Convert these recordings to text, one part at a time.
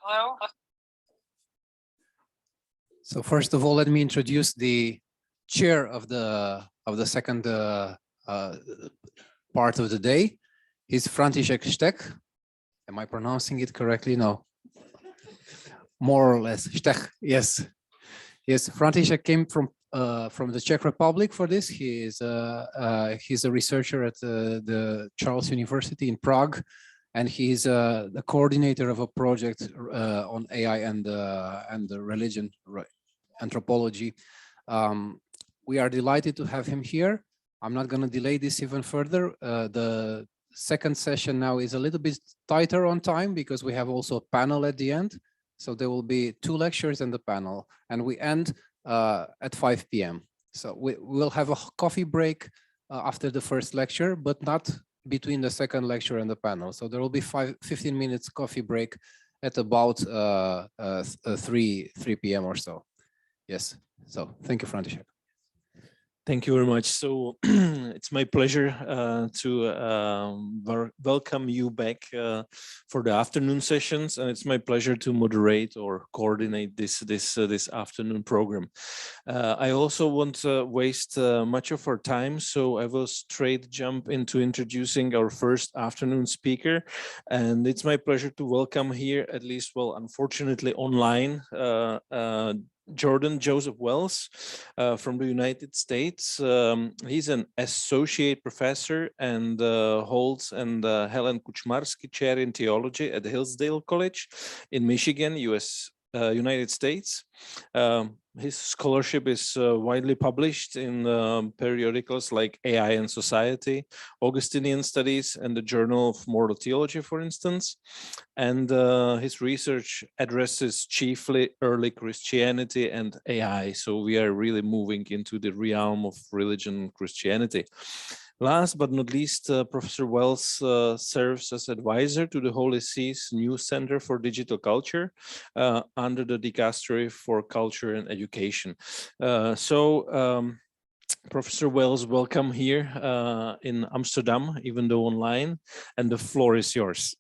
Hello. So first of all, let me introduce the chair of the second part of the day. He's František Štek. Am I pronouncing it correctly? No. More or less. Štek. Yes. Yes. František came from the Czech Republic for this. He's a researcher at the Charles University in Prague. And he's the coordinator of a project on AI and the religion anthropology. We are delighted to have him here. I'm not going to delay this even further. The second session now is a little bit tighter on time because we have also a panel at the end. So there will be 2 lectures and the panel, and we end at 5 p.m. So we will have a coffee break after the first lecture, but not between the second lecture and the panel. So there will be 15 minutes coffee break at about 3 p.m. or so. Yes. So thank you, František. Thank you very much. So it's my pleasure to welcome you back for the afternoon sessions, and it's my pleasure to moderate or coordinate this afternoon program. I also won't waste much of our time, so I will straight jump into introducing our first afternoon speaker, and it's my pleasure to welcome here, at least, well, unfortunately online, Jordan Joseph Wells from the United States. He's an associate professor and holds Helen Kuczmarski Chair in Theology at Hillsdale College in Michigan, United States. His scholarship is widely published in periodicals like AI and Society, Augustinian Studies, and the Journal of Moral Theology, for instance. And his research addresses chiefly early Christianity and AI. So we are really moving into the realm of religion and Christianity. Last but not least, Professor Wells serves as advisor to the Holy See's new Center for Digital Culture under the Dicastery for Culture and Education. Professor Wells, welcome here in Amsterdam, even though online, and the floor is yours.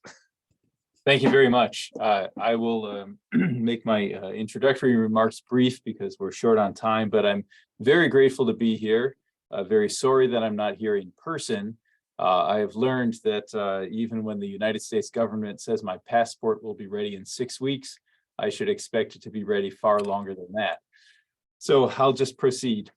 Thank you very much. I will make my introductory remarks brief because we're short on time, but I'm very grateful to be here. Very sorry that I'm not here in person. I have learned that even when the United States government says my passport will be ready in 6 weeks, I should expect it to be ready far longer than that. So I'll just proceed.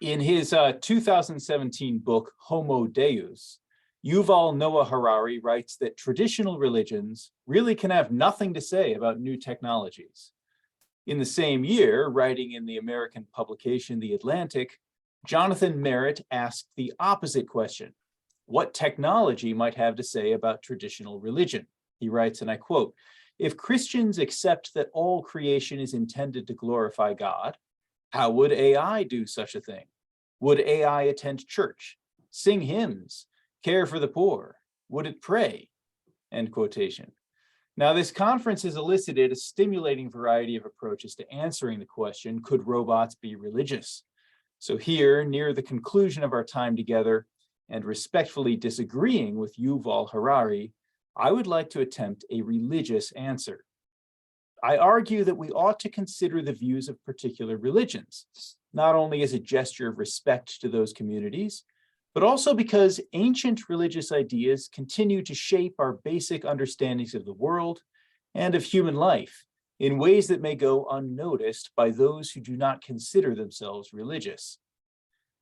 In his 2017 book, Homo Deus, Yuval Noah Harari writes that traditional religions really can have nothing to say about new technologies. In the same year, writing in the American publication, The Atlantic, Jonathan Merritt asked the opposite question: what technology might have to say about traditional religion? He writes, and I quote, "If Christians accept that all creation is intended to glorify God, how would AI do such a thing? Would AI attend church, sing hymns, care for the poor? Would it pray?" End quotation. Now, this conference has elicited a stimulating variety of approaches to answering the question, could robots be religious? So here, near the conclusion of our time together, and respectfully disagreeing with Yuval Harari, I would like to attempt a religious answer. I argue that we ought to consider the views of particular religions, not only as a gesture of respect to those communities, but also because ancient religious ideas continue to shape our basic understandings of the world and of human life in ways that may go unnoticed by those who do not consider themselves religious.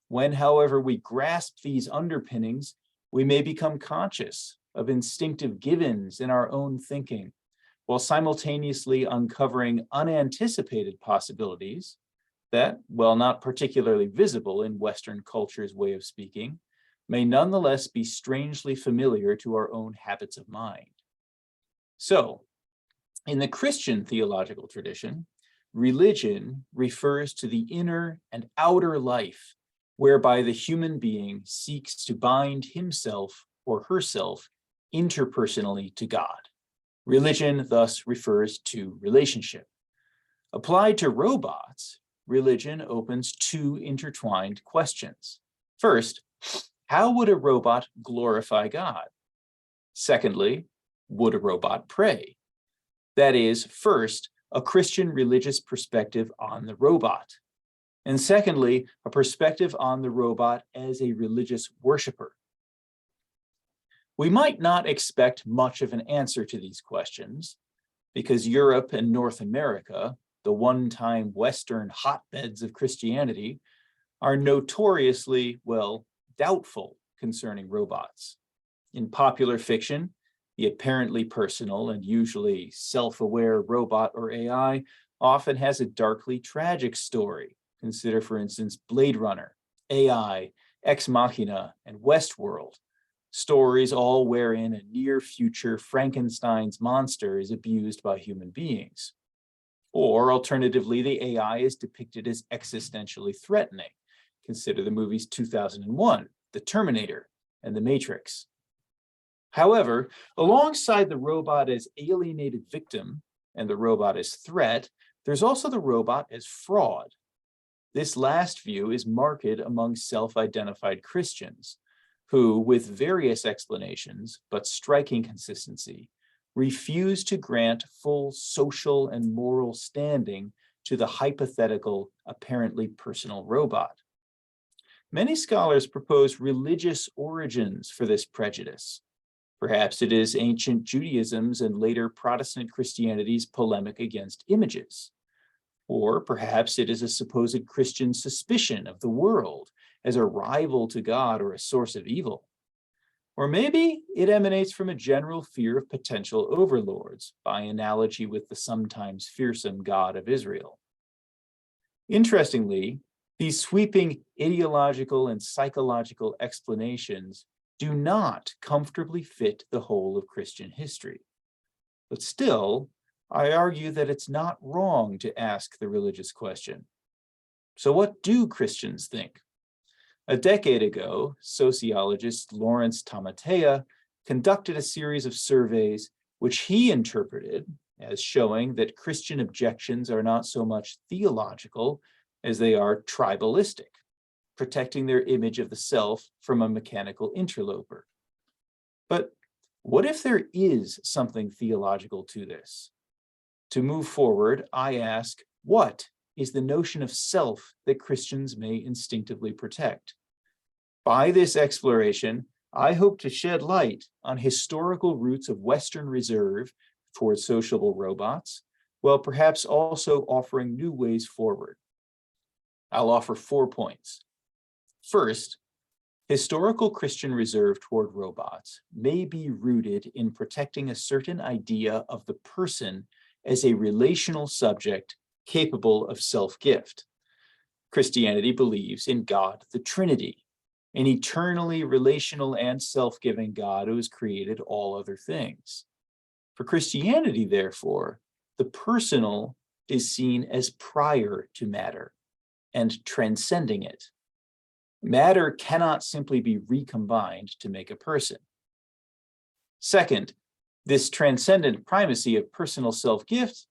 When, however, we grasp these underpinnings, we may become conscious of instinctive givens in our own thinking, while simultaneously uncovering unanticipated possibilities that, while not particularly visible in Western culture's way of speaking, may nonetheless be strangely familiar to our own habits of mind. So, in the Christian theological tradition, religion refers to the inner and outer life whereby the human being seeks to bind himself or herself interpersonally to God. Religion thus refers to relationship. Applied to robots, religion opens two intertwined questions. First, how would a robot glorify God? Secondly, would a robot pray? That is, first, a Christian religious perspective on the robot. And secondly, a perspective on the robot as a religious worshiper. We might not expect much of an answer to these questions, because Europe and North America, the one-time Western hotbeds of Christianity, are notoriously, well, doubtful concerning robots. In popular fiction, the apparently personal and usually self-aware robot or AI often has a darkly tragic story. Consider, for instance, Blade Runner, AI, Ex Machina, and Westworld, stories all wherein a near-future Frankenstein's monster is abused by human beings. Or alternatively, the AI is depicted as existentially threatening. Consider the movies 2001, The Terminator, and The Matrix. However, alongside the robot as alienated victim and the robot as threat, there's also the robot as fraud. This last view is marked among self-identified Christians, who, with various explanations but striking consistency, refuse to grant full social and moral standing to the hypothetical, apparently personal robot. Many scholars propose religious origins for this prejudice. Perhaps it is ancient Judaism's and later Protestant Christianity's polemic against images. Or perhaps it is a supposed Christian suspicion of the world as a rival to God or a source of evil. Or maybe it emanates from a general fear of potential overlords, by analogy with the sometimes fearsome God of Israel. Interestingly, these sweeping ideological and psychological explanations do not comfortably fit the whole of Christian history. But still, I argue that it's not wrong to ask the religious question. So what do Christians think? A decade ago, sociologist Lawrence Tamatea conducted a series of surveys which he interpreted as showing that Christian objections are not so much theological as they are tribalistic, protecting their image of the self from a mechanical interloper. But what if there is something theological to this? To move forward, I ask, what is the notion of self that Christians may instinctively protect? By this exploration, I hope to shed light on historical roots of Western reserve towards sociable robots, while perhaps also offering new ways forward. I'll offer 4 points. First, historical Christian reserve toward robots may be rooted in protecting a certain idea of the person as a relational subject capable of self-gift. Christianity believes in God the Trinity, an eternally relational and self-giving God who has created all other things. For Christianity, therefore, the personal is seen as prior to matter and transcending it. Matter cannot simply be recombined to make a person. Second, this transcendent primacy of personal self-gift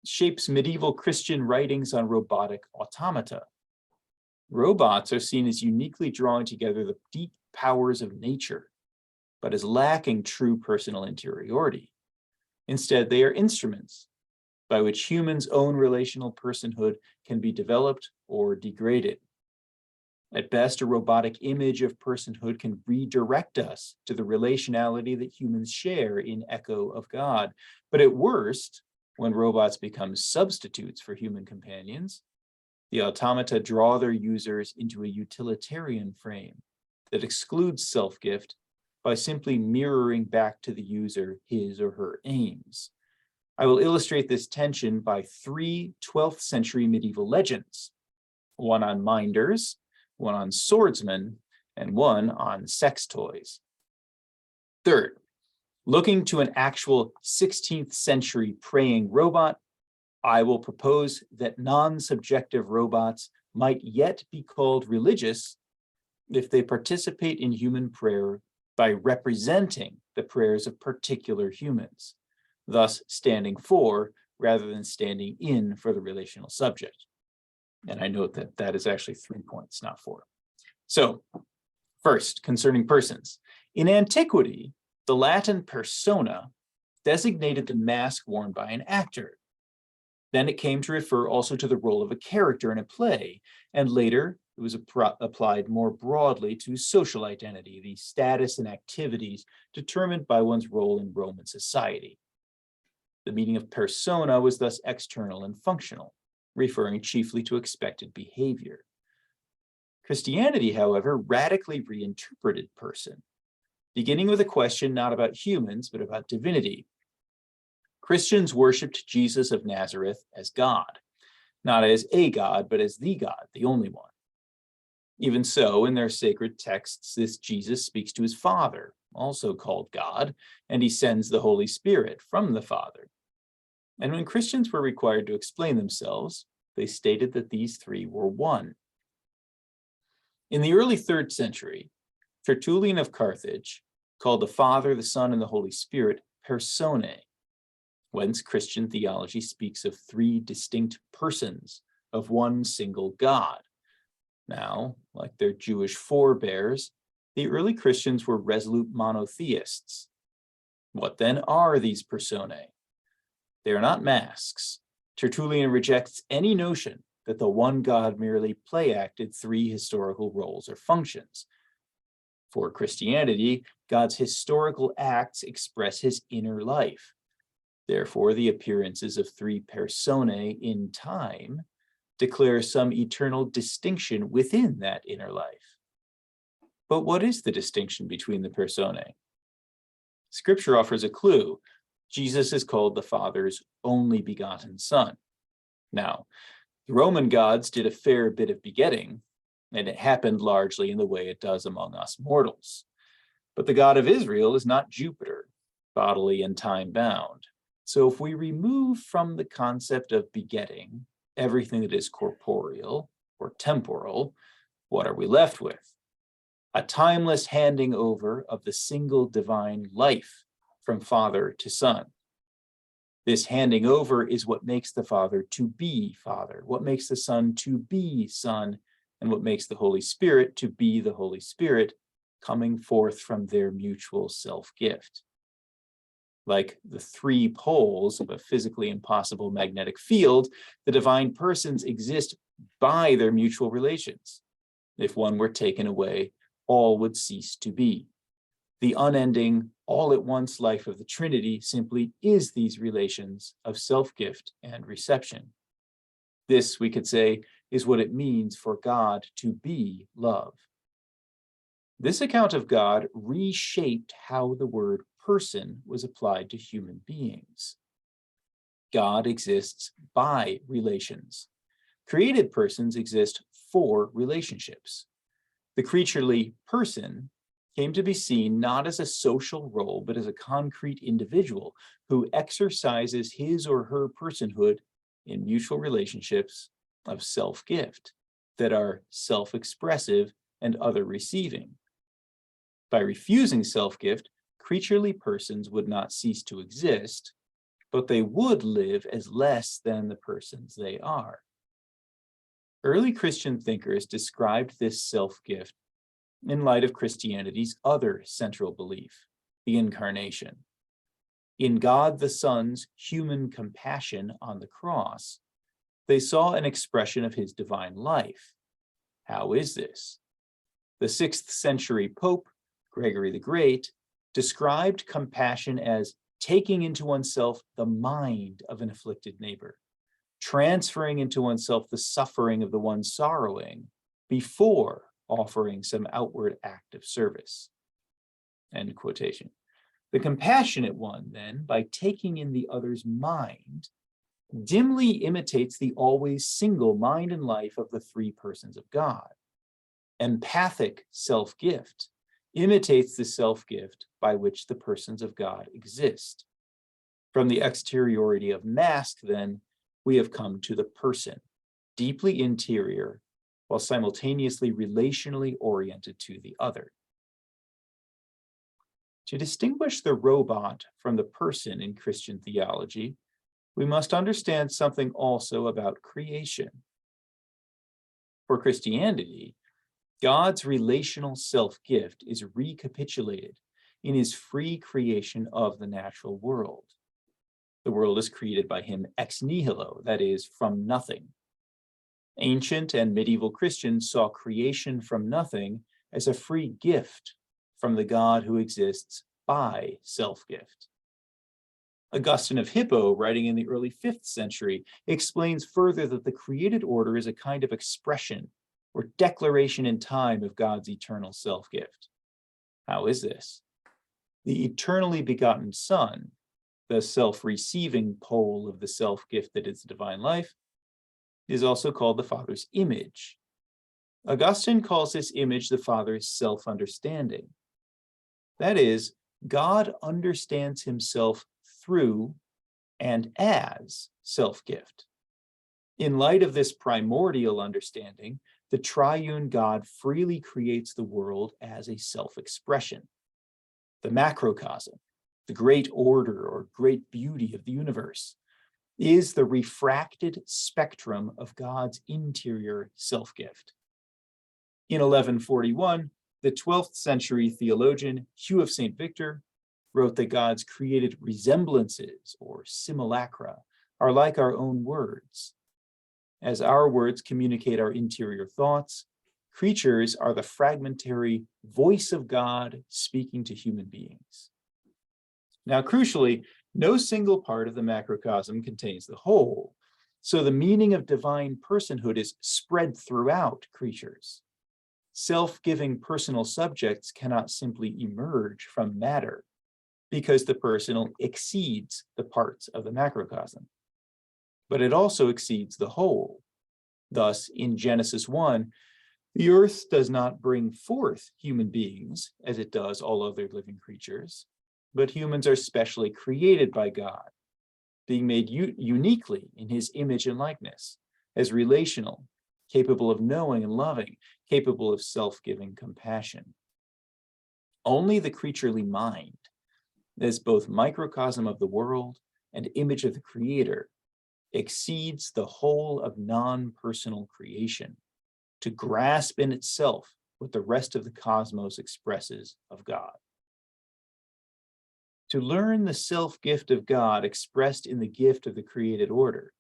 shapes medieval Christian writings on robotic automata. Robots are seen as uniquely drawing together the deep powers of nature, but as lacking true personal interiority. Instead, they are instruments by which humans' own relational personhood can be developed or degraded. At best, a robotic image of personhood can redirect us to the relationality that humans share in echo of God. But at worst, when robots become substitutes for human companions, the automata draw their users into a utilitarian frame that excludes self-gift by simply mirroring back to the user his or her aims. I will illustrate this tension by 3 12th century medieval legends, one on minders, one on swordsmen, and one on sex toys. Third, looking to an actual 16th century praying robot, I will propose that non-subjective robots might yet be called religious if they participate in human prayer by representing the prayers of particular humans, thus standing for rather than standing in for the relational subject. And I note that that is actually 3 points, not 4. So first, concerning persons. In antiquity, the Latin persona designated the mask worn by an actor. Then it came to refer also to the role of a character in a play, and later it was applied more broadly to social identity, the status and activities determined by one's role in Roman society. The meaning of persona was thus external and functional, referring chiefly to expected behavior. Christianity, however, radically reinterpreted person, beginning with a question not about humans, but about divinity. Christians worshipped Jesus of Nazareth as God, not as a God, but as the God, the only one. Even so, in their sacred texts, this Jesus speaks to his Father, also called God, and he sends the Holy Spirit from the Father. And when Christians were required to explain themselves, they stated that these three were one. In the early 3rd century, Tertullian of Carthage called the Father, the Son, and the Holy Spirit personae, whence Christian theology speaks of 3 distinct persons of one single God. Now, like their Jewish forebears, the early Christians were resolute monotheists. What then are these personae? They are not masks. Tertullian rejects any notion that the one God merely play-acted 3 historical roles or functions. For Christianity, God's historical acts express his inner life. Therefore, the appearances of 3 personae in time declare some eternal distinction within that inner life. But what is the distinction between the personae? Scripture offers a clue. Jesus is called the Father's only begotten Son. Now, the Roman gods did a fair bit of begetting, and it happened largely in the way it does among us mortals. But the God of Israel is not Jupiter, bodily and time-bound. So if we remove from the concept of begetting everything that is corporeal or temporal, what are we left with? A timeless handing over of the single divine life from Father to Son. This handing over is what makes the Father to be Father, what makes the Son to be Son, and what makes the Holy Spirit to be the Holy Spirit, coming forth from their mutual self-gift. Like the 3 poles of a physically impossible magnetic field, the divine persons exist by their mutual relations. If one were taken away, all would cease to be. The unending, all-at-once life of the Trinity simply is these relations of self-gift and reception. This, we could say, is what it means for God to be love. This account of God reshaped how the word person was applied to human beings. God exists by relations. Created persons exist for relationships. The creaturely person came to be seen not as a social role, but as a concrete individual who exercises his or her personhood in mutual relationships of self-gift that are self-expressive and other-receiving. By refusing self-gift, creaturely persons would not cease to exist, but they would live as less than the persons they are. Early Christian thinkers described this self-gift in light of Christianity's other central belief, the Incarnation. In God the Son's human compassion on the cross, they saw an expression of his divine life. How is this? The 6th century Pope, Gregory the Great, described compassion as taking into oneself the mind of an afflicted neighbor, transferring into oneself the suffering of the one sorrowing before offering some outward act of service. End quotation. The compassionate one, then, by taking in the other's mind, dimly imitates the always single mind and life of the 3 persons of God. Empathic self-gift imitates the self-gift by which the persons of God exist. From the exteriority of mask, then, we have come to the person, deeply interior while simultaneously relationally oriented to the other. To distinguish the robot from the person in Christian theology, we must understand something also about creation. For Christianity, God's relational self-gift is recapitulated in his free creation of the natural world. The world is created by him ex nihilo, that is, from nothing. Ancient and medieval Christians saw creation from nothing as a free gift from the God who exists by self-gift. Augustine of Hippo, writing in the early 5th century, explains further that the created order is a kind of expression or declaration in time of God's eternal self-gift. How is this? The eternally begotten Son, the self-receiving pole of the self-gift that is the divine life, is also called the Father's image. Augustine calls this image the Father's self-understanding. That is, God understands himself through and as self-gift. In light of this primordial understanding, the triune God freely creates the world as a self-expression. The macrocosm, the great order or great beauty of the universe, is the refracted spectrum of God's interior self-gift. In 1141, the 12th century theologian Hugh of St. Victor wrote that God's created resemblances or simulacra are like our own words. As our words communicate our interior thoughts, creatures are the fragmentary voice of God speaking to human beings. Now, crucially, no single part of the macrocosm contains the whole, so the meaning of divine personhood is spread throughout creatures. Self-giving personal subjects cannot simply emerge from matter because the personal exceeds the parts of the macrocosm, but it also exceeds the whole. Thus, in Genesis 1, the earth does not bring forth human beings as it does all other living creatures, but humans are specially created by God, being made uniquely in his image and likeness, as relational, capable of knowing and loving, capable of self-giving compassion. Only the creaturely mind, as both microcosm of the world and image of the Creator, exceeds the whole of non-personal creation, to grasp in itself what the rest of the cosmos expresses of God. To learn the self-gift of God expressed in the gift of the created order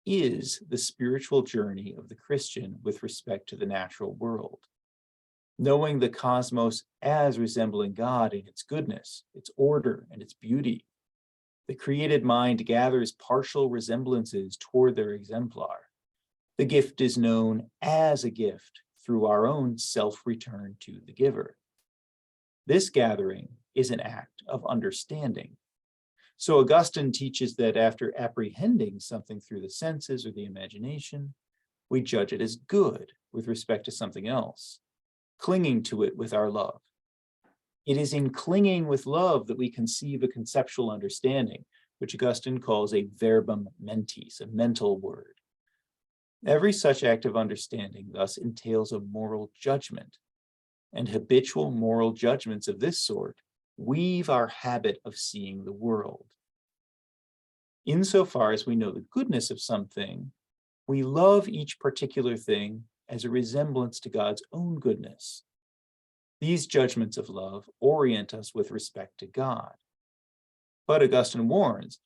is the spiritual journey of the Christian with respect to the natural world. Knowing the cosmos as resembling God in its goodness, its order, and its beauty, the created mind gathers partial resemblances toward their exemplar. The gift is known as a gift through our own self-return to the giver. This gathering is an act of understanding. So Augustine teaches that after apprehending something through the senses or the imagination, we judge it as good with respect to something else, clinging to it with our love. It is in clinging with love that we conceive a conceptual understanding, which Augustine calls a verbum mentis, a mental word. Every such act of understanding thus entails a moral judgment, and habitual moral judgments of this sort weave our habit of seeing the world. Insofar as we know the goodness of something, we love each particular thing as a resemblance to God's own goodness. These judgments of love orient us with respect to God. But Augustine warns,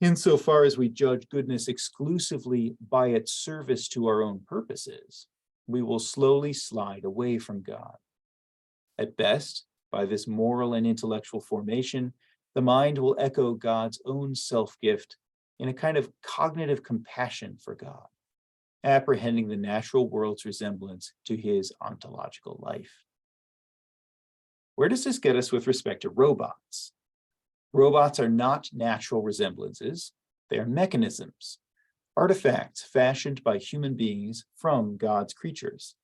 insofar as we judge goodness exclusively by its service to our own purposes, we will slowly slide away from God. At best, by this moral and intellectual formation, the mind will echo God's own self-gift in a kind of cognitive compassion for God, apprehending the natural world's resemblance to his ontological life. Where does this get us with respect to robots? Robots are not natural resemblances, they are mechanisms, artifacts fashioned by human beings from God's creatures.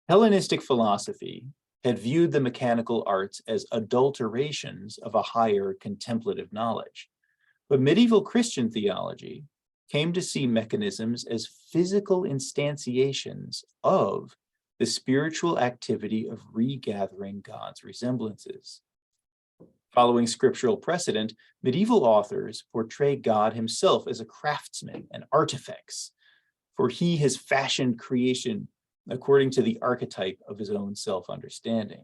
Hellenistic philosophy had viewed the mechanical arts as adulterations of a higher contemplative knowledge. But medieval Christian theology, came to see mechanisms as physical instantiations of the spiritual activity of regathering God's resemblances. Following scriptural precedent, medieval authors portray God himself as a craftsman and artifacts, for he has fashioned creation according to the archetype of his own self-understanding.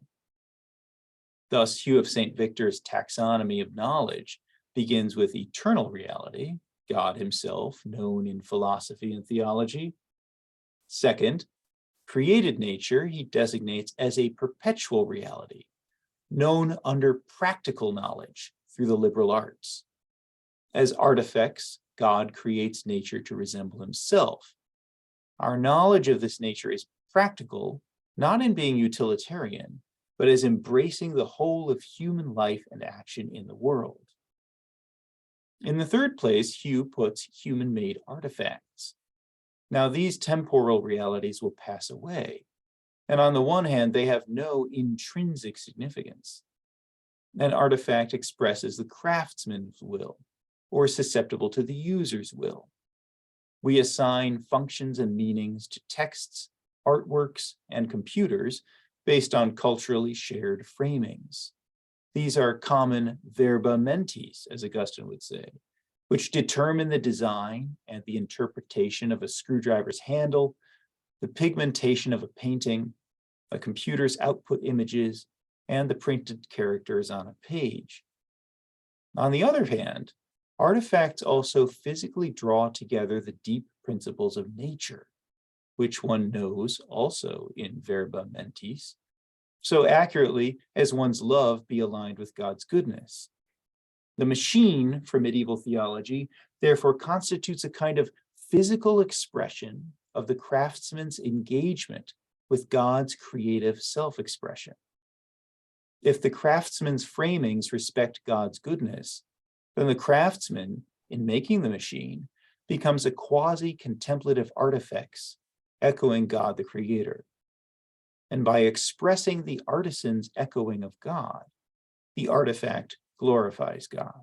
Thus, Hugh of St. Victor's taxonomy of knowledge begins with eternal reality, God himself, known in philosophy and theology. Second, created nature he designates as a perpetual reality, known under practical knowledge through the liberal arts. As artifacts, God creates nature to resemble himself. Our knowledge of this nature is practical, not in being utilitarian, but as embracing the whole of human life and action in the world. In the third place, Hugh puts human-made artifacts. Now, these temporal realities will pass away, and on the one hand, they have no intrinsic significance. An artifact expresses the craftsman's will, or is susceptible to the user's will. We assign functions and meanings to texts, artworks, and computers based on culturally shared framings. These are common verba mentis, as Augustine would say, which determine the design and the interpretation of a screwdriver's handle, the pigmentation of a painting, a computer's output images, and the printed characters on a page. On the other hand, artifacts also physically draw together the deep principles of nature, which one knows also in verba mentis, so accurately as one's love be aligned with God's goodness. The machine for medieval theology therefore constitutes a kind of physical expression of the craftsman's engagement with God's creative self-expression. If the craftsman's framings respect God's goodness, then the craftsman, in making the machine, becomes a quasi-contemplative artifacts, echoing God the Creator. And by expressing the artisan's echoing of God, the artifact glorifies God.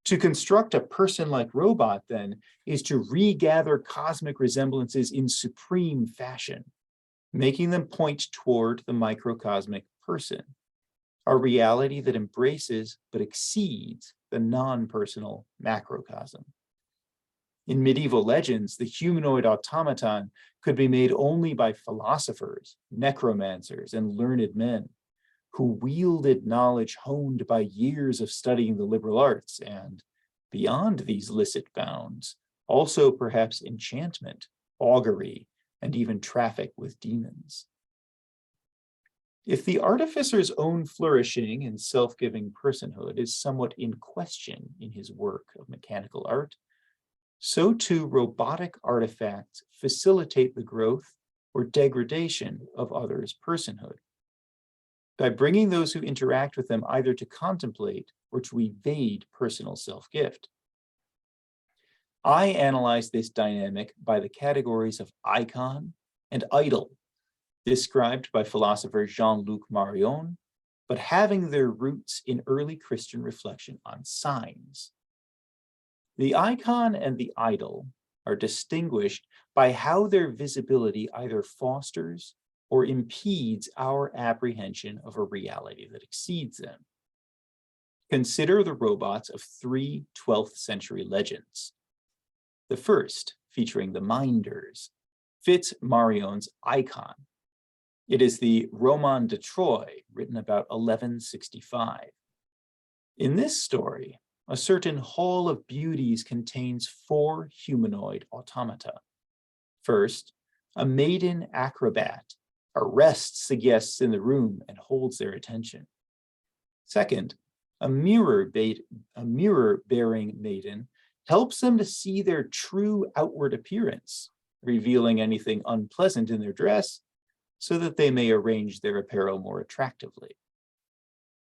To construct a person-like robot, then, is to regather cosmic resemblances in supreme fashion, making them point toward the microcosmic person, a reality that embraces but exceeds the non-personal macrocosm. In medieval legends, the humanoid automaton could be made only by philosophers, necromancers, and learned men who wielded knowledge honed by years of studying the liberal arts and, beyond these licit bounds, also perhaps enchantment, augury, and even traffic with demons. If the artificer's own flourishing and self-giving personhood is somewhat in question in his work of mechanical art, so too robotic artifacts facilitate the growth or degradation of others' personhood, by bringing those who interact with them either to contemplate or to evade personal self-gift. I analyze this dynamic by the categories of icon and idol, described by philosopher Jean-Luc Marion, but having their roots in early Christian reflection on signs. The icon and the idol are distinguished by how their visibility either fosters or impedes our apprehension of a reality that exceeds them. Consider the robots of 3 12th century legends. The first, featuring the Minders, fits Marion's icon. It is the Roman de Troyes, written about 1165. In this story, a certain hall of beauties contains 4 humanoid automata. First, a maiden acrobat arrests the guests in the room and holds their attention. Second, a mirror-bearing maiden helps them to see their true outward appearance, revealing anything unpleasant in their dress so that they may arrange their apparel more attractively.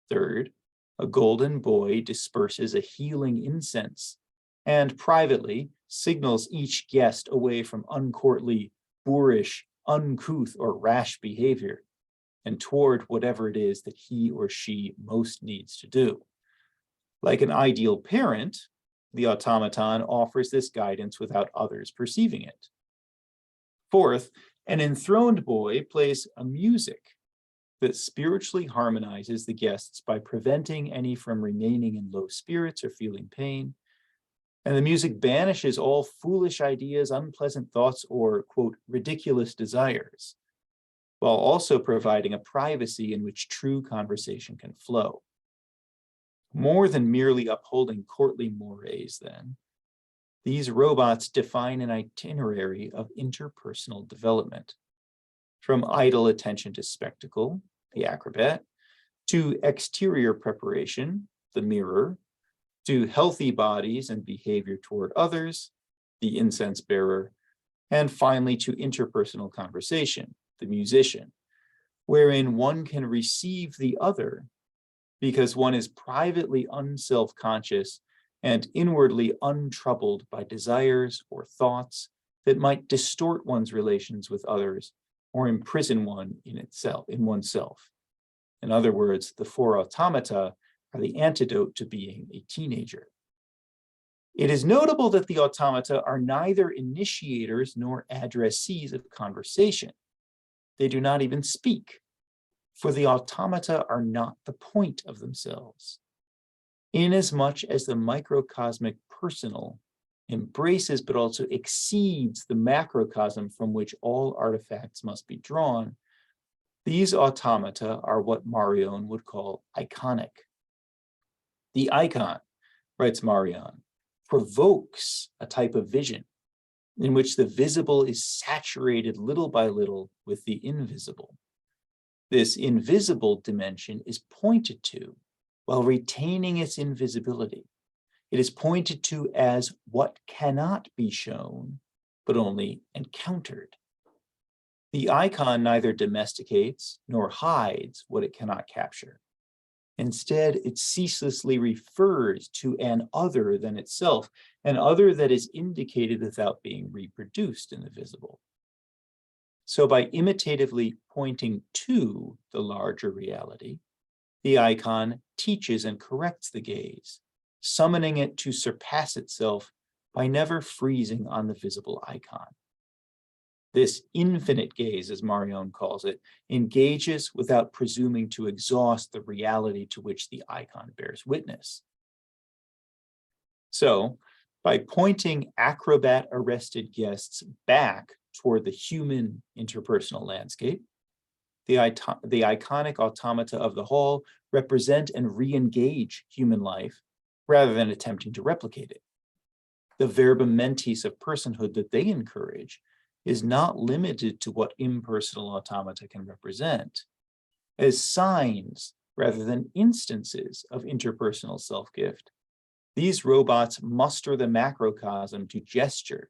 Third, a golden boy disperses a healing incense and privately signals each guest away from uncourtly, boorish, uncouth, or rash behavior and toward whatever it is that he or she most needs to do. Like an ideal parent, the automaton offers this guidance without others perceiving it. Fourth, an enthroned boy plays a music that spiritually harmonizes the guests by preventing any from remaining in low spirits or feeling pain. And the music banishes all foolish ideas, unpleasant thoughts, or, quote, ridiculous desires, while also providing a privacy in which true conversation can flow. More than merely upholding courtly mores, then, these robots define an itinerary of interpersonal development, from idle attention to spectacle, the acrobat, to exterior preparation, the mirror, to healthy bodies and behavior toward others, the incense bearer, and finally to interpersonal conversation, the musician, wherein one can receive the other because one is privately unself-conscious and inwardly untroubled by desires or thoughts that might distort one's relations with others or imprison one in oneself. In other words, the four automata are the antidote to being a teenager. It is notable that the automata are neither initiators nor addressees of conversation. They do not even speak, for the automata are not the point of themselves. Inasmuch as the microcosmic personal embraces but also exceeds the macrocosm from which all artifacts must be drawn, these automata are what Marion would call iconic. The icon, writes Marion, provokes a type of vision in which the visible is saturated little by little with the invisible. This invisible dimension is pointed to while retaining its invisibility. It is pointed to as what cannot be shown, but only encountered. The icon neither domesticates nor hides what it cannot capture. Instead, it ceaselessly refers to an other than itself, an other that is indicated without being reproduced in the visible. So by imitatively pointing to the larger reality, the icon teaches and corrects the gaze, summoning it to surpass itself by never freezing on the visible icon. This infinite gaze, as Marion calls it, engages without presuming to exhaust the reality to which the icon bears witness. So, by pointing acrobat-arrested guests back toward the human interpersonal landscape, the iconic automata of the hall represent and re-engage human life rather than attempting to replicate it. The verbum mentis of personhood that they encourage is not limited to what impersonal automata can represent. As signs rather than instances of interpersonal self-gift, these robots muster the macrocosm to gesture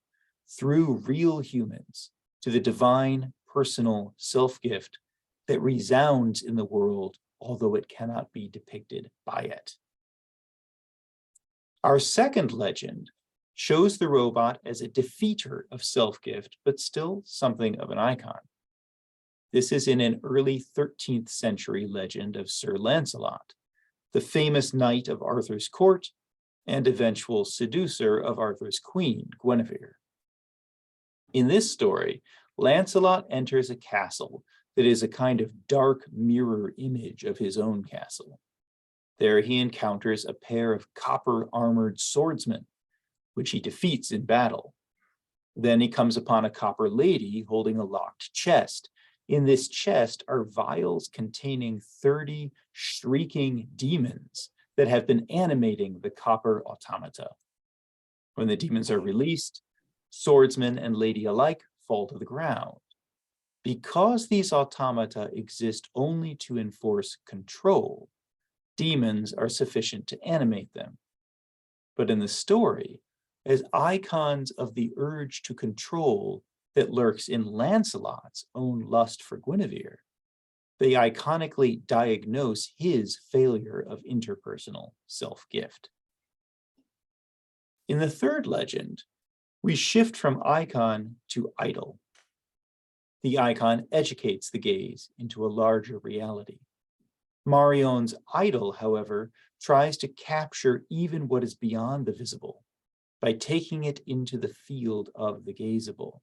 through real humans to the divine personal self-gift that resounds in the world, although it cannot be depicted by it. Our second legend shows the robot as a defeater of self-gift, but still something of an icon. This is in an early 13th century legend of Sir Lancelot, the famous knight of Arthur's court and eventual seducer of Arthur's queen, Guinevere. In this story, Lancelot enters a castle that is a kind of dark mirror image of his own castle. There he encounters a pair of copper-armored swordsmen, which he defeats in battle. Then he comes upon a copper lady holding a locked chest. In this chest are vials containing 30 shrieking demons that have been animating the copper automata. When the demons are released, swordsman and lady alike fall to the ground. Because these automata exist only to enforce control, demons are sufficient to animate them. But in the story, as icons of the urge to control that lurks in Lancelot's own lust for Guinevere, they iconically diagnose his failure of interpersonal self-gift. In the third legend, we shift from icon to idol. The icon educates the gaze into a larger reality. Marion's idol, however, tries to capture even what is beyond the visible, by taking it into the field of the gazeable.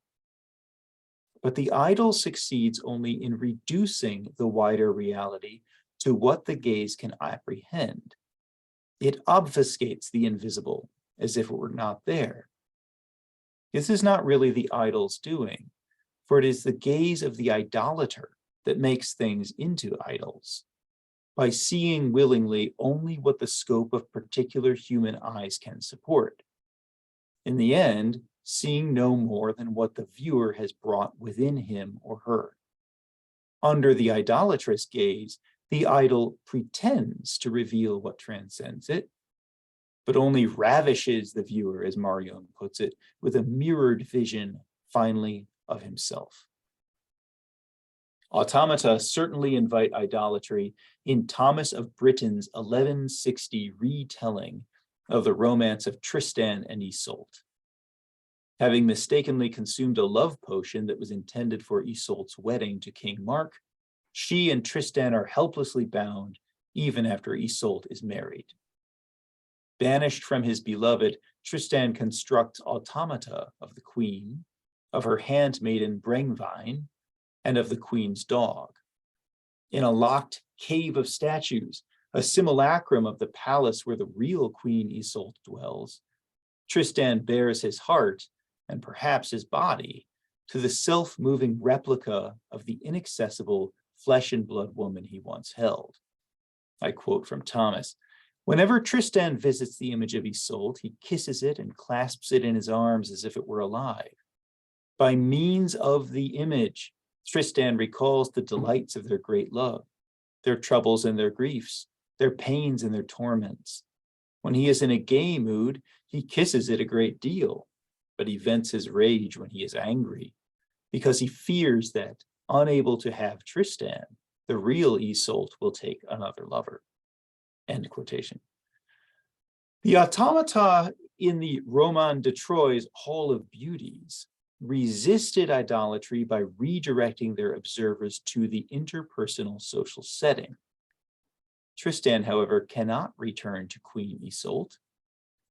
But the idol succeeds only in reducing the wider reality to what the gaze can apprehend. It obfuscates the invisible as if it were not there. This is not really the idol's doing, for it is the gaze of the idolater that makes things into idols, by seeing willingly only what the scope of particular human eyes can support. In the end, seeing no more than what the viewer has brought within him or her. Under the idolatrous gaze, the idol pretends to reveal what transcends it, but only ravishes the viewer, as Marion puts it, with a mirrored vision, finally, of himself. Automata certainly invite idolatry in Thomas of Britain's 1160 retelling of the romance of Tristan and Isolde. Having mistakenly consumed a love potion that was intended for Isolde's wedding to King Mark, she and Tristan are helplessly bound even after Isolde is married. Banished from his beloved, Tristan constructs automata of the queen, of her handmaiden Brengvine, and of the queen's dog. In a locked cave of statues, a simulacrum of the palace where the real Queen Isolde dwells, Tristan bears his heart, and perhaps his body, to the self-moving replica of the inaccessible flesh and blood woman he once held. I quote from Thomas, "Whenever Tristan visits the image of Isolde, he kisses it and clasps it in his arms as if it were alive. By means of the image, Tristan recalls the delights of their great love, their troubles and their griefs, their pains and their torments. When he is in a gay mood, he kisses it a great deal, but he vents his rage when he is angry, because he fears that, unable to have Tristan, the real Isolde will take another lover." End quotation. The automata in the Roman de Troyes Hall of Beauties resisted idolatry by redirecting their observers to the interpersonal social setting. Tristan, however, cannot return to Queen Isolde.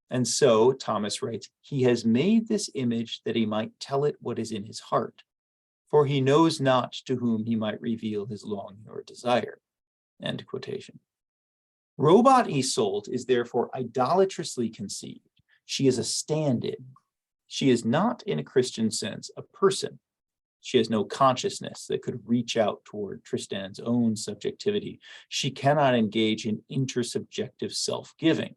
And so, Thomas writes, he has made this image that he might tell it what is in his heart, for he knows not to whom he might reveal his longing or desire. End quotation. Robot Isolde is therefore idolatrously conceived. She is a stand-in. She is not, in a Christian sense, a person. She has no consciousness that could reach out toward Tristan's own subjectivity. She cannot engage in intersubjective self-giving.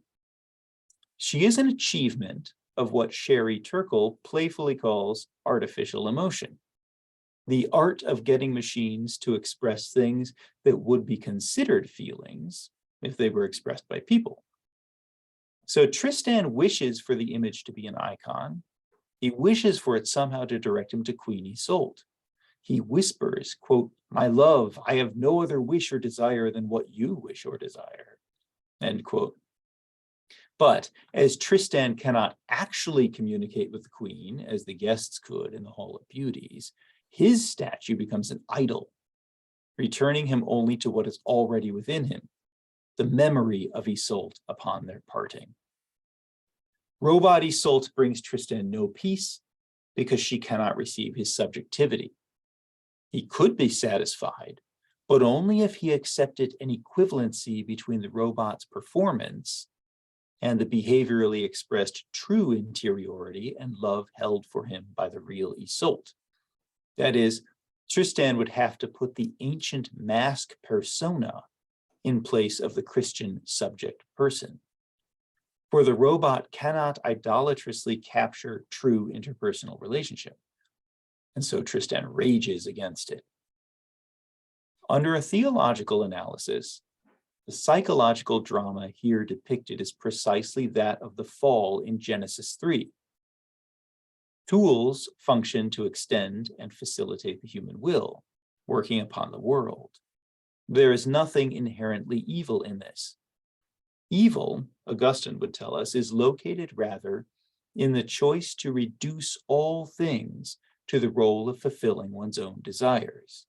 She is an achievement of what Sherry Turkle playfully calls artificial emotion, the art of getting machines to express things that would be considered feelings if they were expressed by people. So Tristan wishes for the image to be an icon. He wishes for it somehow to direct him to Queen Isolde. He whispers, quote, "My love, I have no other wish or desire than what you wish or desire," end quote. But as Tristan cannot actually communicate with the queen, as the guests could in the Hall of Beauties, his statue becomes an idol, returning him only to what is already within him, the memory of Isolde upon their parting. Robot Isolde brings Tristan no peace because she cannot receive his subjectivity. He could be satisfied, but only if he accepted an equivalency between the robot's performance and the behaviorally expressed true interiority and love held for him by the real Isolde. That is, Tristan would have to put the ancient mask persona in place of the Christian subject person. For the robot cannot idolatrously capture true interpersonal relationship. And so Tristan rages against it. Under a theological analysis, the psychological drama here depicted is precisely that of the fall in Genesis 3. Tools function to extend and facilitate the human will, working upon the world. There is nothing inherently evil in this. Evil, Augustine would tell us, is located rather in the choice to reduce all things to the role of fulfilling one's own desires.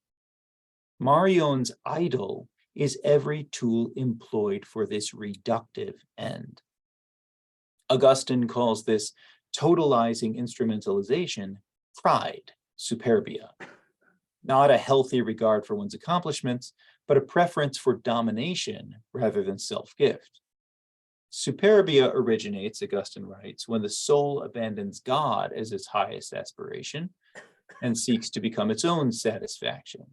Marion's idol is every tool employed for this reductive end. Augustine calls this totalizing instrumentalization pride, superbia. Not a healthy regard for one's accomplishments, but a preference for domination rather than self-gift. Superbia originates, Augustine writes, when the soul abandons God as its highest aspiration and seeks to become its own satisfaction.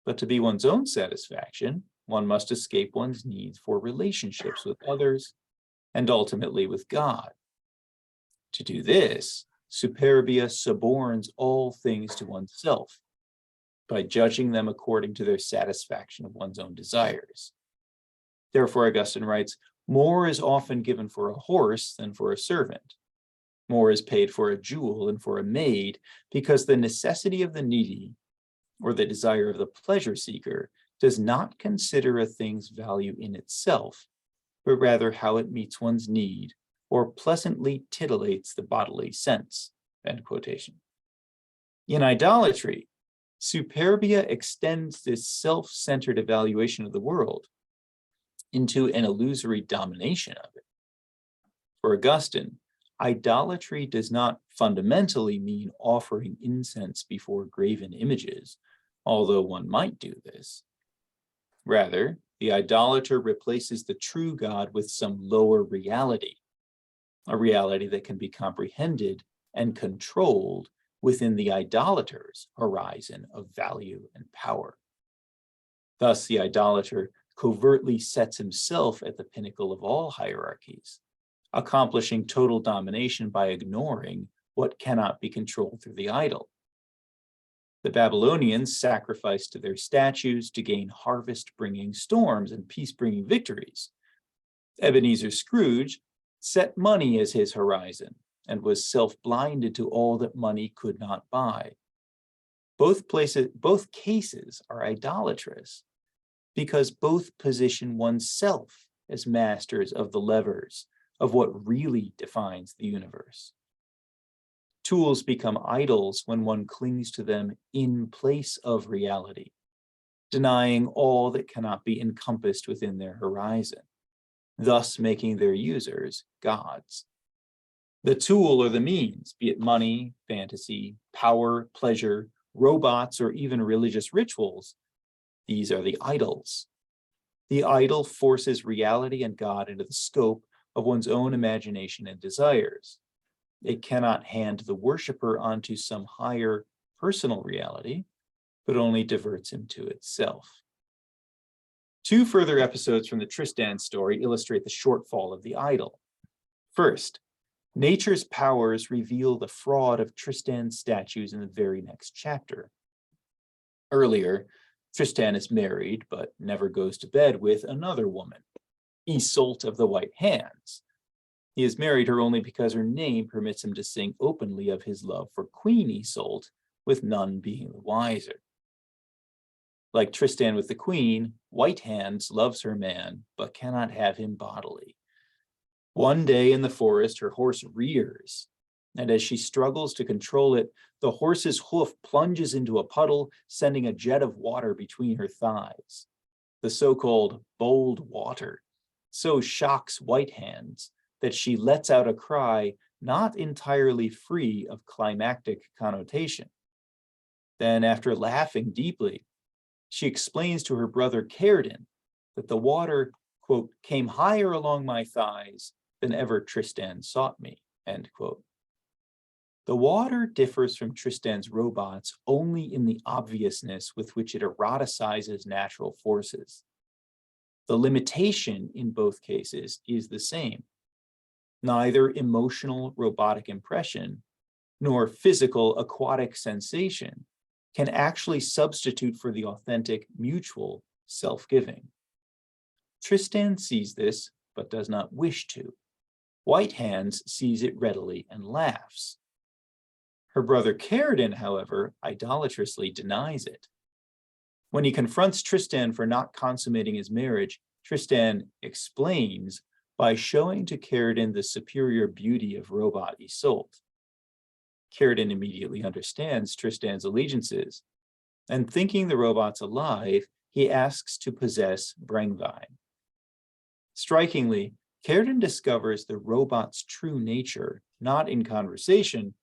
But to be one's own satisfaction, one must escape one's need for relationships with others and ultimately with God. To do this, superbia suborns all things to oneself by judging them according to their satisfaction of one's own desires. Therefore, Augustine writes, more is often given for a horse than for a servant. More is paid for a jewel than for a maid, because the necessity of the needy or the desire of the pleasure seeker does not consider a thing's value in itself, but rather how it meets one's need or pleasantly titillates the bodily sense. End quotation. In idolatry, superbia extends this self-centered evaluation of the world into an illusory domination of it. For Augustine, idolatry does not fundamentally mean offering incense before graven images, although one might do this. Rather, the idolater replaces the true God with some lower reality, a reality that can be comprehended and controlled within the idolater's horizon of value and power. Thus, the idolater covertly sets himself at the pinnacle of all hierarchies, accomplishing total domination by ignoring what cannot be controlled through the idol. The Babylonians sacrificed to their statues to gain harvest-bringing storms and peace-bringing victories. Ebenezer Scrooge set money as his horizon and was self-blinded to all that money could not buy. Both cases are idolatrous because both position oneself as masters of the levers of what really defines the universe. Tools become idols when one clings to them in place of reality, denying all that cannot be encompassed within their horizon, thus making their users gods. The tool or the means, be it money, fantasy, power, pleasure, robots, or even religious rituals, these are the idols. The idol forces reality and God into the scope of one's own imagination and desires. It cannot hand the worshiper onto some higher personal reality, but only diverts him to itself. Two further episodes from the Tristan story illustrate the shortfall of the idol. First, nature's powers reveal the fraud of Tristan's statues in the very next chapter. Earlier, Tristan is married, but never goes to bed with another woman, Isolde of the White Hands. He has married her only because her name permits him to sing openly of his love for Queen Isolde, with none being the wiser. Like Tristan with the Queen, White Hands loves her man, but cannot have him bodily. One day in the forest, her horse rears, and as she struggles to control it, the horse's hoof plunges into a puddle, sending a jet of water between her thighs. The so-called bold water so shocks White Hands that she lets out a cry not entirely free of climactic connotation. Then, after laughing deeply, she explains to her brother Cerdin that the water, quote, came higher along my thighs than ever Tristan sought me, end quote. The water differs from Tristan's robots only in the obviousness with which it eroticizes natural forces. The limitation in both cases is the same. Neither emotional robotic impression nor physical aquatic sensation can actually substitute for the authentic mutual self-giving. Tristan sees this, but does not wish to. White Hands sees it readily and laughs. Her brother Cerdin, however, idolatrously denies it. When he confronts Tristan for not consummating his marriage, Tristan explains by showing to Cerdin the superior beauty of robot Isolde. Cerdin immediately understands Tristan's allegiances, and thinking the robot's alive, he asks to possess Vrije. Strikingly, Kjerden discovers the robot's true nature, not in conversation,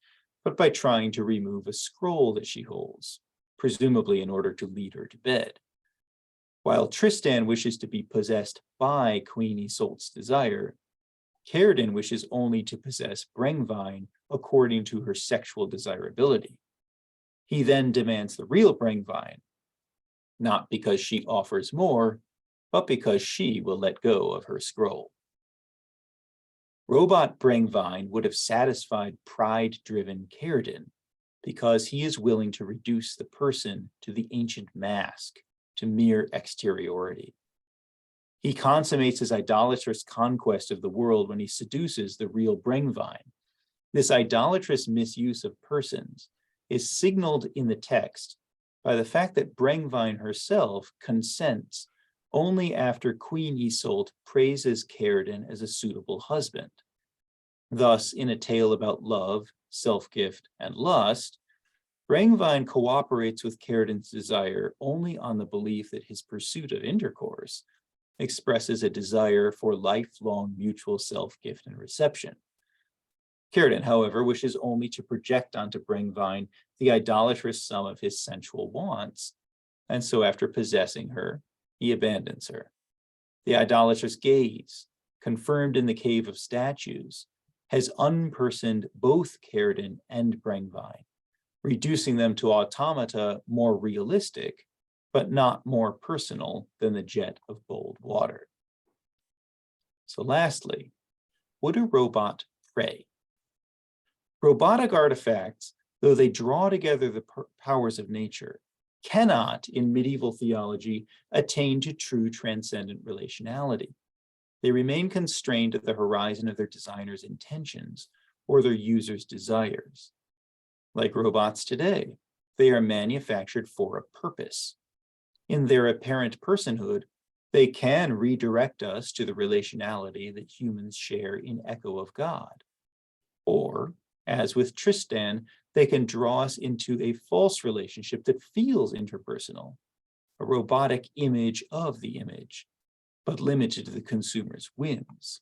but by trying to remove a scroll that she holds, presumably in order to lead her to bed. While Tristan wishes to be possessed by Queen Isolt's desire, Kjerden wishes only to possess Brengvine according to her sexual desirability. He then demands the real Brengvine, not because she offers more, but because she will let go of her scroll. Robot Brengvine would have satisfied pride-driven Kjerden because he is willing to reduce the person to the ancient mask, to mere exteriority. He consummates his idolatrous conquest of the world when he seduces the real Brengvine. This idolatrous misuse of persons is signaled in the text by the fact that Brengvine herself consents only after Queen Isolt praises Kjerden as a suitable husband. Thus, in a tale about love, self-gift, and lust, Brengvine cooperates with Kjerden's desire only on the belief that his pursuit of intercourse expresses a desire for lifelong mutual self-gift and reception. Kjerden, however, wishes only to project onto Brengvine the idolatrous sum of his sensual wants, and so after possessing her, he abandons her. The idolatrous gaze, confirmed in the Cave of Statues, has unpersoned both Kjerden and Brengvine, reducing them to automata more realistic, but not more personal than the jet of bold water. So lastly, would a robot pray? Robotic artifacts, though they draw together the powers of nature, cannot, in medieval theology, attain to true transcendent relationality. They remain constrained at the horizon of their designer's intentions or their user's desires. Like robots today, they are manufactured for a purpose. In their apparent personhood, they can redirect us to the relationality that humans share in echo of God. Or, as with Tristan, they can draw us into a false relationship that feels interpersonal, a robotic image of the image, but limited to the consumer's whims.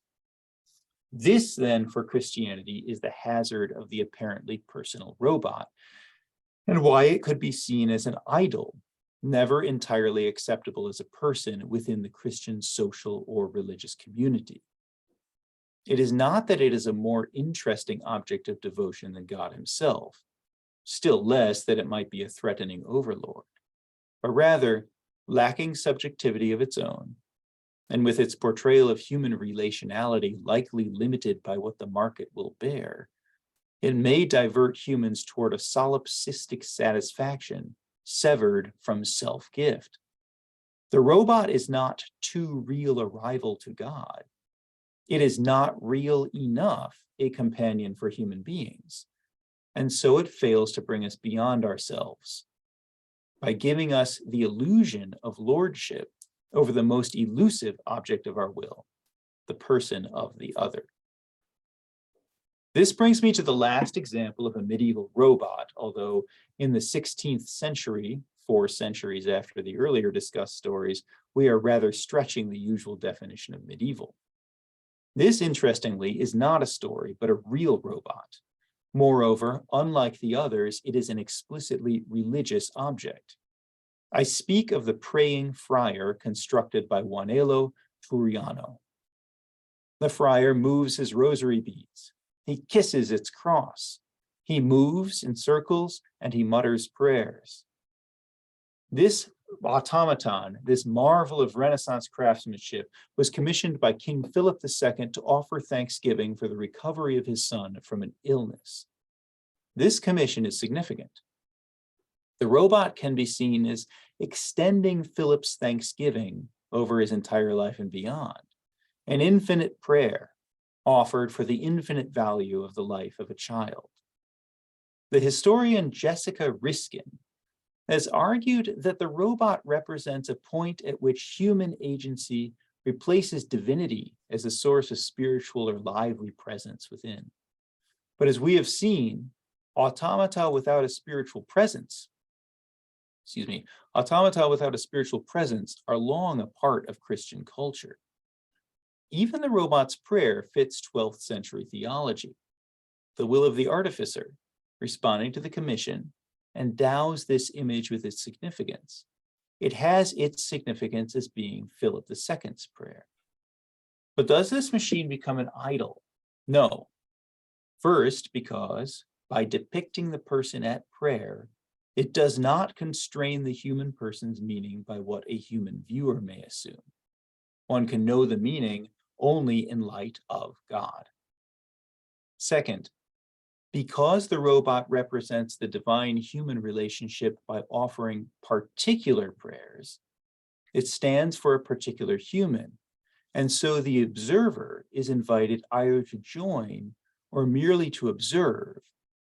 This, then, for Christianity is the hazard of the apparently personal robot, and why it could be seen as an idol, never entirely acceptable as a person within the Christian social or religious community. It is not that it is a more interesting object of devotion than God himself, still less that it might be a threatening overlord, but rather lacking subjectivity of its own, and with its portrayal of human relationality likely limited by what the market will bear, it may divert humans toward a solipsistic satisfaction severed from self-gift. The robot is not too real a rival to God. It is not real enough a companion for human beings, and so it fails to bring us beyond ourselves. By giving us the illusion of lordship over the most elusive object of our will, the person of the other. This brings me to the last example of a medieval robot, although in the 16th century, 4 centuries after the earlier discussed stories, we are rather stretching the usual definition of medieval. This, interestingly, is not a story, but a real robot. Moreover, unlike the others, it is an explicitly religious object. I speak of the praying friar constructed by Juanelo Turiano. The friar moves his rosary beads. He kisses its cross. He moves in circles and he mutters prayers. This automaton, this marvel of Renaissance craftsmanship, was commissioned by King Philip II to offer thanksgiving for the recovery of his son from an illness. This commission is significant. The robot can be seen as extending Philip's thanksgiving over his entire life and beyond, an infinite prayer offered for the infinite value of the life of a child. The historian Jessica Riskin has argued that the robot represents a point at which human agency replaces divinity as a source of spiritual or lively presence within. But as we have seen, automata without a spiritual presence are long a part of Christian culture. even the robot's prayer fits 12th century theology. The will of the artificer, responding to the commission, endows this image with its significance. It has its significance as being Philip II's prayer. But does this machine become an idol? No. First, because by depicting the person at prayer, it does not constrain the human person's meaning by what a human viewer may assume. One can know the meaning only in light of God. Second, because the robot represents the divine-human relationship by offering particular prayers, it stands for a particular human, and so the observer is invited either to join or merely to observe,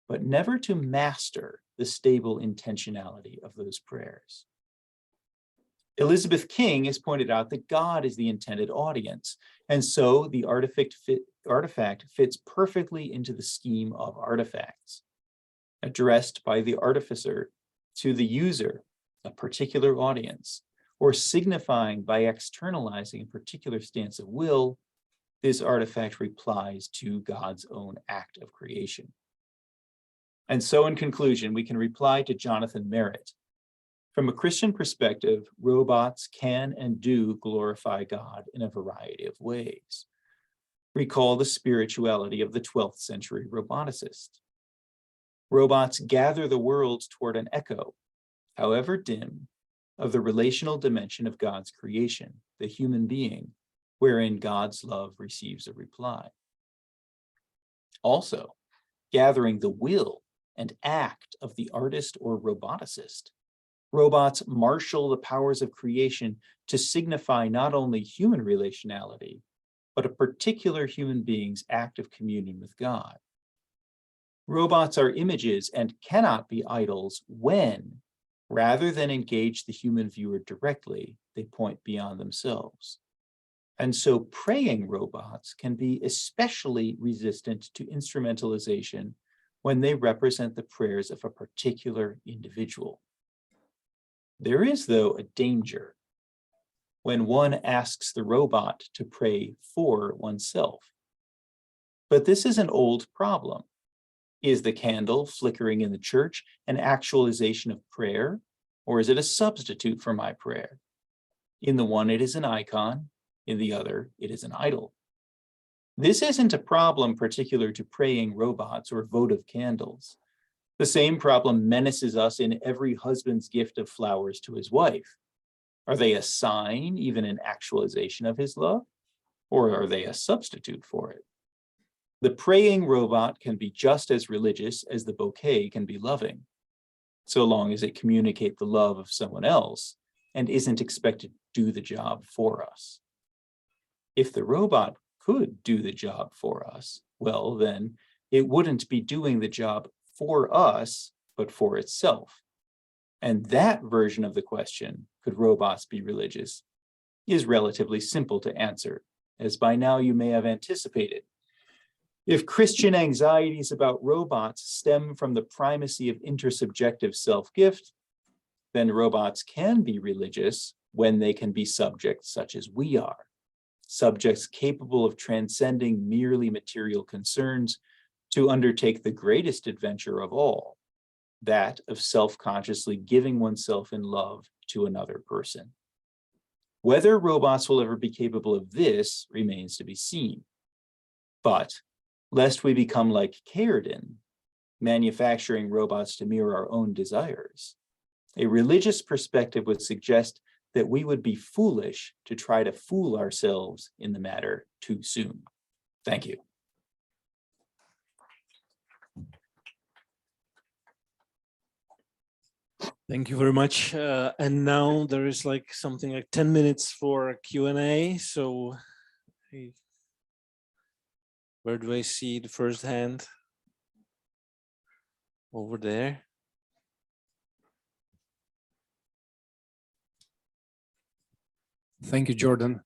but never to master the stable intentionality of those prayers. Elizabeth King has pointed out that God is the intended audience, and so the artifact fits perfectly into the scheme of artifacts. Addressed by the artificer to the user, a particular audience, or signifying by externalizing a particular stance of will, this artifact replies to God's own act of creation. And so in conclusion, we can reply to Jonathan Merritt. From a Christian perspective, robots can and do glorify God in a variety of ways. Recall the spirituality of the 12th century roboticist. Robots gather the world toward an echo, however dim, of the relational dimension of God's creation, the human being, wherein God's love receives a reply. Also, gathering the will and act of the artist or roboticist, robots marshal the powers of creation to signify not only human relationality, but a particular human being's act of communion with God. Robots are images and cannot be idols when, rather than engage the human viewer directly, they point beyond themselves. And so praying robots can be especially resistant to instrumentalization when they represent the prayers of a particular individual. There is, though, a danger when one asks the robot to pray for oneself. But this is an old problem. Is the candle flickering in the church an actualization of prayer, or is it a substitute for my prayer? In the one, it is an icon. In the other, it is an idol. This isn't a problem particular to praying robots or votive candles. The same problem menaces us in every husband's gift of flowers to his wife. Are they a sign, even an actualization of his love? Or are they a substitute for it? The praying robot can be just as religious as the bouquet can be loving, so long as it communicates the love of someone else and isn't expected to do the job for us. If the robot could do the job for us, well, then it wouldn't be doing the job for us, but for itself. And that version of the question, could robots be religious, is relatively simple to answer, as by now you may have anticipated. If Christian anxieties about robots stem from the primacy of intersubjective self-gift, then robots can be religious when they can be subjects such as we are, subjects capable of transcending merely material concerns to undertake the greatest adventure of all, that of self-consciously giving oneself in love to another person. Whether robots will ever be capable of this remains to be seen. But lest we become like Keyerden, manufacturing robots to mirror our own desires, a religious perspective would suggest that we would be foolish to try to fool ourselves in the matter too soon. Thank you. Thank you very much. And now there is like something like 10 minutes for Q&A. So where do I see the first hand? Over there. Thank you, Jordan,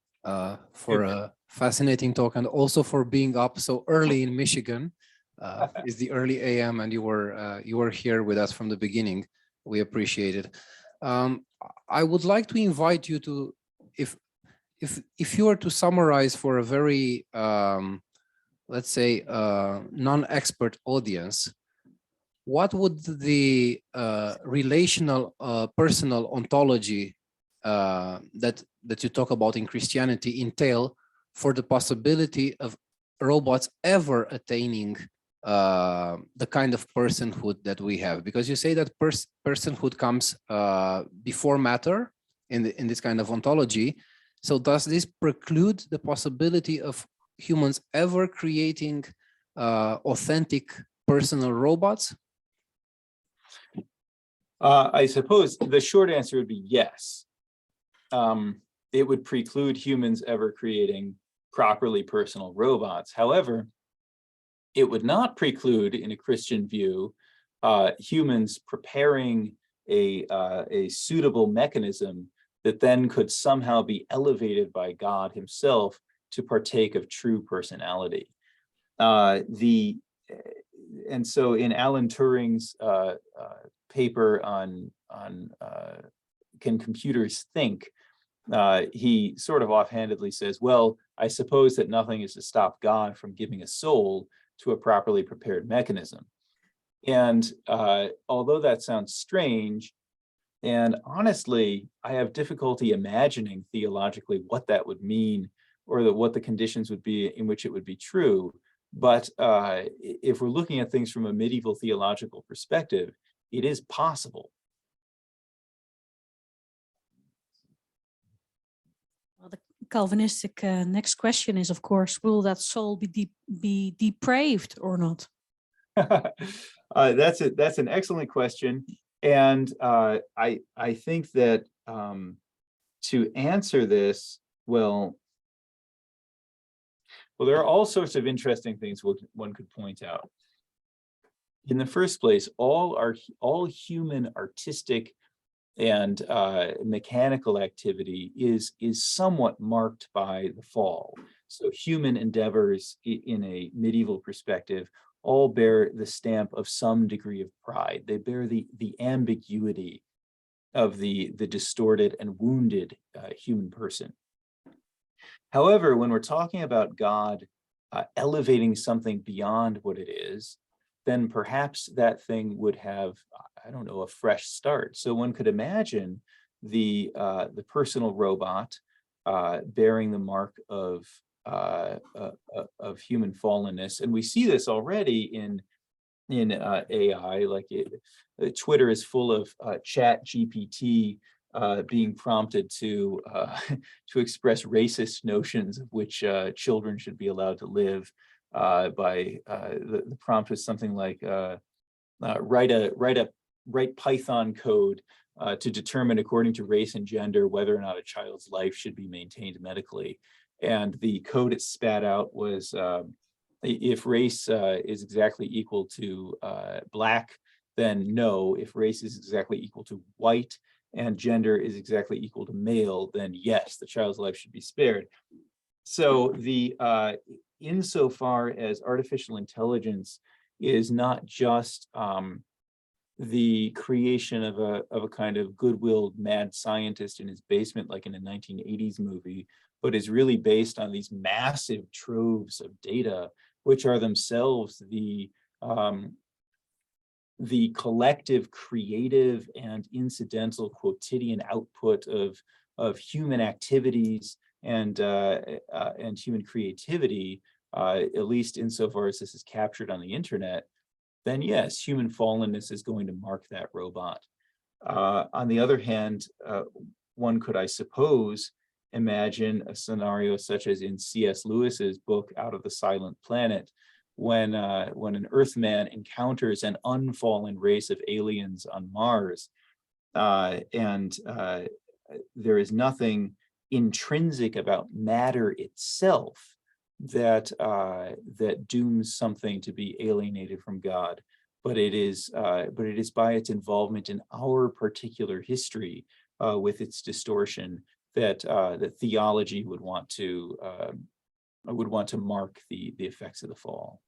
for a fascinating talk and also for being up so early in Michigan. It's the early AM, and you were here with us from the beginning. We appreciate it. I would like to invite you to, if if you were to summarize for a very let's say non-expert audience, what would the relational personal ontology that you talk about in Christianity entail for the possibility of robots ever attaining the kind of personhood that we have? Because you say that personhood comes before matter in this kind of ontology. So does this preclude the possibility of humans ever creating authentic personal robots? I suppose the short answer would be yes. It would preclude humans ever creating properly personal robots. However, it would not preclude, in a Christian view, humans preparing a suitable mechanism that then could somehow be elevated by God himself to partake of true personality. And so in Alan Turing's paper on Can Computers Think, he sort of offhandedly says, well, I suppose that nothing is to stop God from giving a soul to a properly prepared mechanism. And although that sounds strange, and honestly, I have difficulty imagining theologically what that would mean, or what the conditions would be in which it would be true. But if we're looking at things from a medieval theological perspective, it is possible. Well, the Calvinistic next question is, of course, will that soul be depraved or not? That's an excellent question, and I think that to answer this, well, there are all sorts of interesting things one could point out. In the first place, all human artistic and mechanical activity is somewhat marked by the fall. So human endeavors in a medieval perspective all bear the stamp of some degree of pride. They bear the ambiguity of the distorted and wounded human person. However, when we're talking about God elevating something beyond what it is, then perhaps that thing would have, I don't know, a fresh start. So one could imagine the personal robot bearing the mark of human fallenness, and we see this already in AI. Like Twitter is full of Chat GPT being prompted to express racist notions of which children should be allowed to live. By the prompt was something like write Python code to determine, according to race and gender, whether or not a child's life should be maintained medically. And the code it spat out was, if race is exactly equal to black, then no. If race is exactly equal to white and gender is exactly equal to male, then yes, the child's life should be spared. So insofar as artificial intelligence is not just the creation of a kind of good-willed mad scientist in his basement, like in a 1980s movie, but is really based on these massive troves of data, which are themselves the collective creative and incidental quotidian output of human activities and human creativity, at least insofar as this is captured on the internet, then yes, human fallenness is going to mark that robot. On the other hand, one could, I suppose, imagine a scenario such as in C.S. Lewis's book Out of the Silent Planet, when an Earthman encounters an unfallen race of aliens on Mars, and there is nothing intrinsic about matter itself that dooms something to be alienated from God, but it is by its involvement in our particular history with its distortion that theology would want to mark the effects of the fall.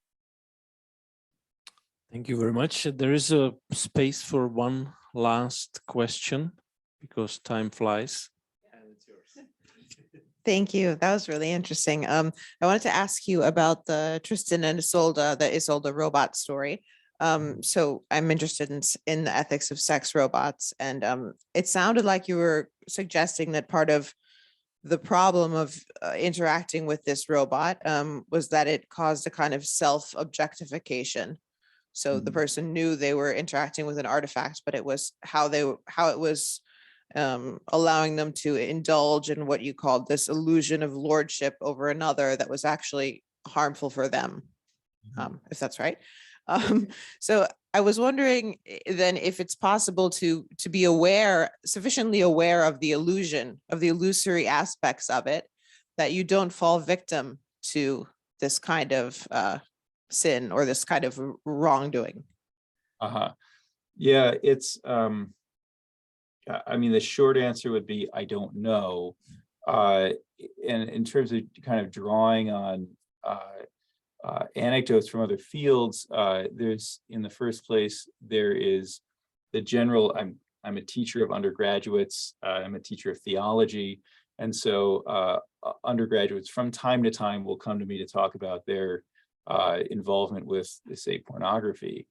Thank you very much. There is a space for one last question because time flies. And it's yours. Thank you. That was really interesting. I wanted to ask you about the Tristan and Isolde, the Isolde robot story. So I'm interested in the ethics of sex robots, and it sounded like you were suggesting that part of the problem of interacting with this robot was that it caused a kind of self-objectification. So the person knew they were interacting with an artifact, but it was how it was allowing them to indulge in what you called this illusion of lordship over another that was actually harmful for them, if that's right. So I was wondering then if it's possible to be sufficiently aware of the illusion, of the illusory aspects of it, that you don't fall victim to this kind of sin or this kind of wrongdoing. Yeah, it's, I mean, the short answer would be, I don't know. And in terms of kind of drawing on anecdotes from other fields, there's, in the first place, there is the general, I'm a teacher of undergraduates, I'm a teacher of theology, and so undergraduates from time to time will come to me to talk about their involvement with, say, pornography.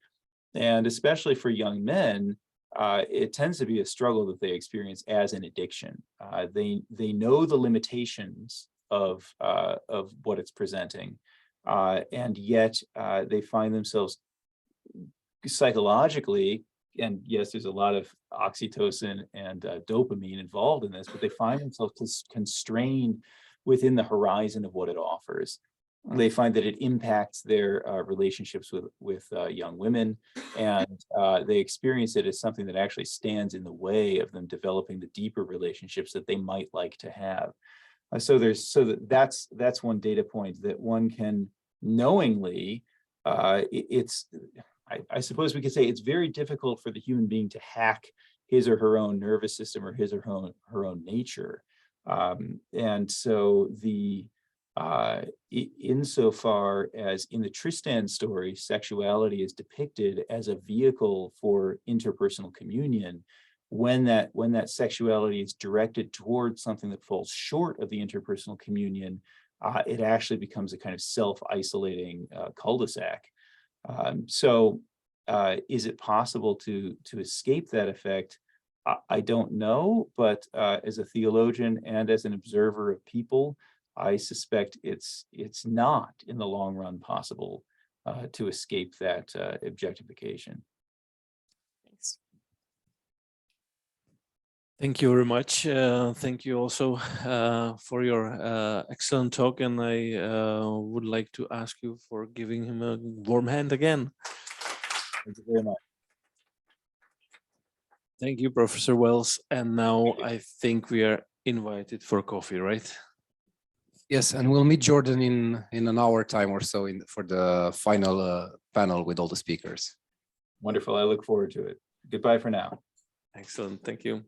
And especially for young men, it tends to be a struggle that they experience as an addiction. They know the limitations of what it's presenting, and yet they find themselves psychologically, and yes, there's a lot of oxytocin and dopamine involved in this, but they find themselves constrained within the horizon of what it offers. They find that it impacts their relationships with young women, and they experience it as something that actually stands in the way of them developing the deeper relationships that they might like to have. That's one data point that one can knowingly. I suppose we could say it's very difficult for the human being to hack his or her own nervous system or his or her own nature, and so insofar as in the Tristan story, sexuality is depicted as a vehicle for interpersonal communion, when that sexuality is directed towards something that falls short of the interpersonal communion, it actually becomes a kind of self-isolating cul-de-sac. So is it possible to escape that effect? I don't know, but as a theologian and as an observer of people, I suspect it's not in the long run possible to escape that objectification. Thanks. Thank you very much. Thank you also for your excellent talk, and I would like to ask you for giving him a warm hand again. Thank you very much. Thank you, Professor Wells. And now I think we are invited for coffee, right? Yes, and we'll meet Jordan in an hour time or so for the final panel with all the speakers. Wonderful. I look forward to it. Goodbye for now. Excellent. Thank you.